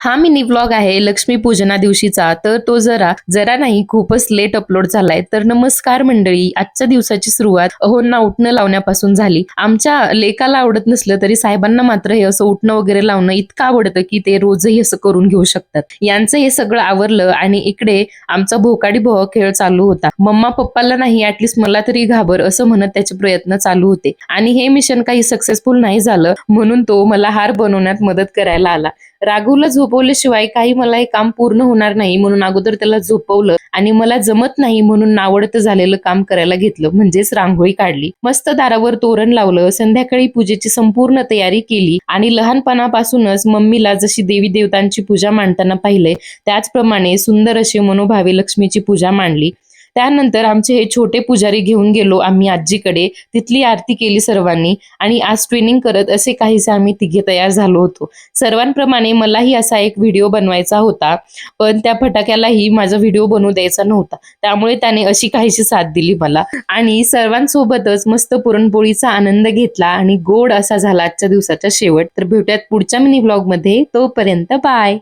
हा mini vlog आहे लक्ष्मीपूजना दिवशीचा. तर तो जरा जरा नाही खूपच लेट अपलोड झालाय. तर नमस्कार मंडळी, आजच्या दिवसाची सुरुवात अहोंना उठणं लावण्यापासून झाली. आमच्या लेकाला आवडत नसलं तरी साहेबांना मात्र हे असं उठणं वगैरे लावणं इतकं आवडतं की ते रोजही असं करून घेऊ शकतात. यांचं हे सगळं आवरलं आणि इकडे आमचा भोकाडी भोवा खेळ चालू होता. मम्मा पप्पाला नाही ऍटलिस्ट मला तरी घाबर असं म्हणत त्याचे प्रयत्न चालू होते. आणि हे मिशन काही सक्सेसफुल नाही झालं म्हणून तो मला हार बनवण्यात मदत करायला आला. राघवला झोपवल्याशिवाय काही मला हे काम पूर्ण होणार नाही म्हणून अगोदर त्याला झोपवलं आणि मला जमत नाही म्हणून नावडतं झालेलं काम करायला घेतलं, म्हणजेच रांगोळी काढली. मस्त दारावर तोरण लावलं, संध्याकाळी पूजेची संपूर्ण तयारी केली आणि लहानपणापासूनच मम्मीला जशी देवी देवतांची पूजा मांडताना पाहिलंय त्याचप्रमाणे सुंदर अशी मनोभावे लक्ष्मीची पूजा मांडली. त्यानंतर आमचे हे छोटे पुजारी घेऊन गेलो आम्ही आजीकडे. तिथली आरती केली सर्वांनी आणि आज ट्रेनिंग करत असे काहीसे आम्ही तिघे तयार झालो होतो. सर्वांप्रमाणे मलाही असा एक व्हिडिओ बनवायचा होता, पण त्या फटाक्यालाही माझा व्हिडिओ बनवू द्यायचा नव्हता. त्यामुळे त्याने अशी काहीशी साथ दिली मला आणि सर्वांसोबतच मस्त पुरणपोळीचा आनंद घेतला आणि गोड असा झाला आजच्या दिवसाचा शेवट. तर भेटूयात पुढच्या मिनी व्लॉग मध्ये. तोपर्यंत बाय.